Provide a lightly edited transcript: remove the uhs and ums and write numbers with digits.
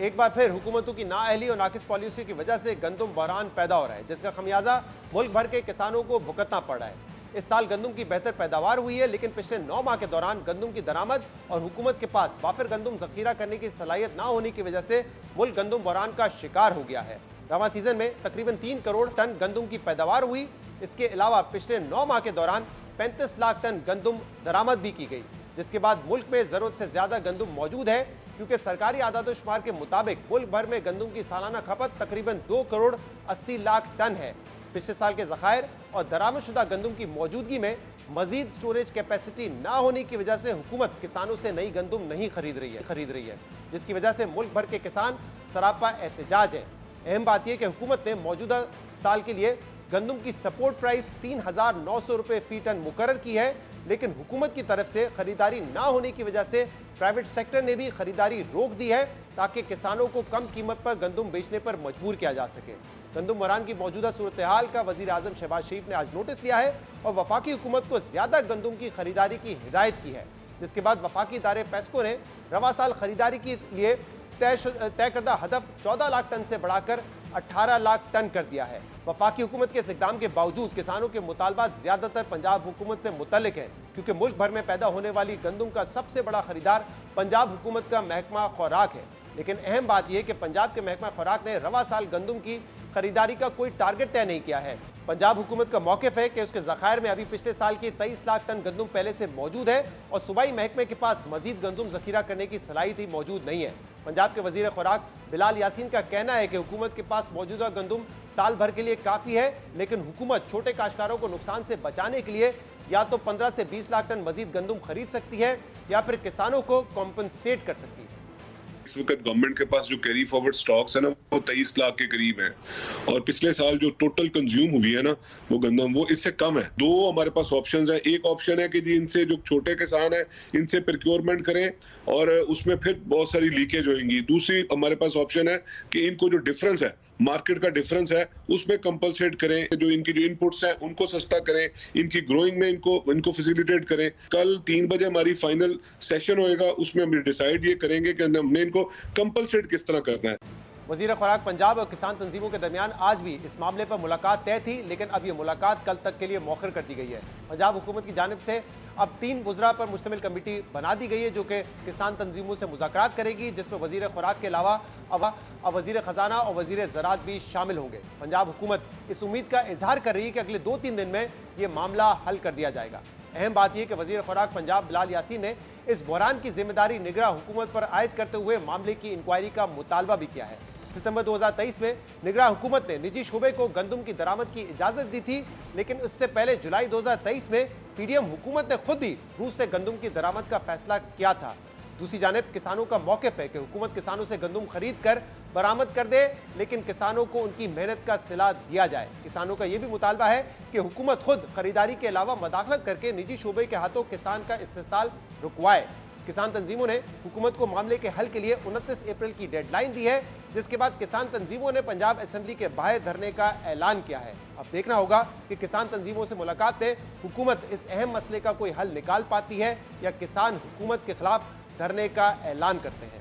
एक बार फिर हुकूमतों की नाअहली और नाकिस पॉलिसी की वजह से गंदम बहरान पैदा हो रहा है, जिसका खमियाजा मुल्क भर के किसानों को भुगतना पड़ रहा है। इस साल गंदम की बेहतर पैदावार हुई है, लेकिन पिछले 9 माह के दौरान गंदम की दरामद और हुकूमत के पास वाफिर गंदम जखीरा करने की सलाहियत ना होने की वजह से मुल्क गंदम बहरान का शिकार हो गया है। रवां सीजन में तकरीबन 3 करोड़ टन गंदम की पैदावार हुई। इसके अलावा पिछले 9 माह के दौरान 35 लाख टन गंदम दरामद भी की गई, जिसके बाद मुल्क में जरूरत से ज्यादा गंदम मौजूद है, क्योंकि सरकारी आदाद-ओ-शुमार के मुताबिक मुल्क भर में गंदम की सालाना खपत तकरीबन 2 करोड़ 80 लाख टन है। पिछले साल के ज़खायर और दरामदशुदा गंदम की मौजूदगी में मजीद स्टोरेज कैपेसिटी ना होने की वजह से हुकूमत किसानों से नई गंदम नहीं खरीद रही है, जिसकी वजह से मुल्क भर के किसान सरापा एहतजाज है। अहम बात यह कि हुकूमत ने मौजूदा साल के लिए गंदम की सपोर्ट प्राइस 3,900 रुपये फी टन मुकर्रर की है, लेकिन हुकूमत की तरफ से खरीदारी ना होने की वजह से प्राइवेट सेक्टर ने भी खरीदारी रोक दी है, ताकि किसानों को कम कीमत पर गंदम बेचने पर मजबूर किया जा सके। गंदम बहरान की मौजूदा सूरत हाल का वजीर आजम शहबाज शरीफ ने आज नोटिस लिया है और वफाकी हुकूमत को ज्यादा गंदम की खरीदारी की हिदायत की है, जिसके बाद वफाकी इदारे पेस्को ने रवा साल खरीदारी के लिए तय करदा हदफ 14 लाख टन से बढ़ाकर 18 लाख टन कर दिया है। वफाकी हुकूमत के इस इक़दाम के बावजूद किसानों के मुतालबात ज्यादातर पंजाब हुकूमत से मुतल्लिक है, क्योंकि मुल्क भर में पैदा होने वाली गंदम का सबसे बड़ा खरीदार पंजाब हुकूमत का महकमा खुराक है। लेकिन अहम बात यह कि पंजाब के महकमा खुराक ने रवा साल गंदम की खरीदारी का कोई टारगेट तय नहीं किया है। पंजाब हुकूमत का मौक़िफ़ है कि उसके ज़खायर में अभी पिछले साल की 23 लाख टन गंदम पहले से मौजूद है और सूबाई महकमे के पास मजीद गंदम ज़खीरा करने की सलाहियत ही मौजूद नहीं है। पंजाब के वजीर खुराक बिलाल यासीन का कहना है कि हुकूमत के पास मौजूदा गंदम साल भर के लिए काफ़ी है, लेकिन हुकूमत छोटे काश्तकारों को नुकसान से बचाने के लिए या तो 15 से 20 लाख टन मजीद गंदम खरीद सकती है या फिर किसानों को कॉम्पनसेट कर सकती है। इस वक्त गवर्नमेंट के पास जो कैरी फॉरवर्ड स्टॉक्स है ना, वो 23 लाख के करीब है और पिछले साल जो टोटल कंज्यूम हुई है ना वो गंदम, वो इससे कम है। दो हमारे पास ऑप्शंस है। एक ऑप्शन है कि जी इनसे जो छोटे किसान है इनसे प्रोक्योरमेंट करें और उसमें फिर बहुत सारी लीकेज होगी। दूसरी हमारे पास ऑप्शन है कि इनको जो डिफरेंस है, मार्केट का डिफरेंस है, उसमें कंपलसेट करें, जो इनकी जो इनपुट्स हैं उनको सस्ता करें, इनकी ग्रोइंग में इनको फैसिलिटेट करें। कल 3 बजे हमारी फाइनल सेशन होएगा, उसमें हम डिसाइड ये करेंगे कि हमने इनको कंपलसेट किस तरह करना है। वजीर खुराक पंजाब और किसान तंजीमों के दरमियान आज भी इस मामले पर मुलाकात तय थी, लेकिन अब यह मुलाकात कल तक के लिए मौखर कर दी गई है। पंजाब हुकूमत की जानिब से अब 3 वज़रा पर मुश्तमिल कमेटी बना दी गई है, जो कि किसान तंजीमों से मुज़ाकरात करेगी, जिसमें वजीर खुराक के अलावा अब वजीर ख़जाना और वजीर ज़राअत भी शामिल होंगे। पंजाब हुकूमत इस उम्मीद का इजहार कर रही है कि अगले 2-3 दिन में यह मामला हल कर दिया जाएगा। अहम बात यह कि वजीर खुराक पंजाब बिलाल यासीन ने इस बहरान की जिम्मेदारी निगरां हुकूमत पर आयद करते हुए मामले की इंक्वायरी का मुतालबा भी किया है। सितंबर 2023 में निगरां हुकूमत ने निजी शोबे को गंदम की दरामद की इजाजत दी थी, लेकिन उससे पहले जुलाई 2023 में पीडीएम हुकूमत ने खुद ही रूस से गंदम की दरामद का फैसला किया था। दूसरी जानिब किसानों का मौक़िफ़ है कि हुकूमत किसानों से गंदम खरीद कर बरामद कर दे, लेकिन किसानों को उनकी मेहनत का सिला दिया जाए। किसानों का यह भी मुतालबा है कि हुकूमत खुद खरीदारी के अलावा मदाखलत करके निजी शोबे के हाथों किसान का इस्तेसाल रुकवाए। किसान तंजीमों ने हुकूमत को मामले के हल के लिए 29 अप्रैल की डेडलाइन दी है, जिसके बाद किसान तंजीमों ने पंजाब असेंबली के बाहर धरने का ऐलान किया है। अब देखना होगा कि किसान तंजीमों से मुलाकात में हुकूमत इस अहम मसले का कोई हल निकाल पाती है या किसान हुकूमत के खिलाफ धरने का ऐलान करते हैं।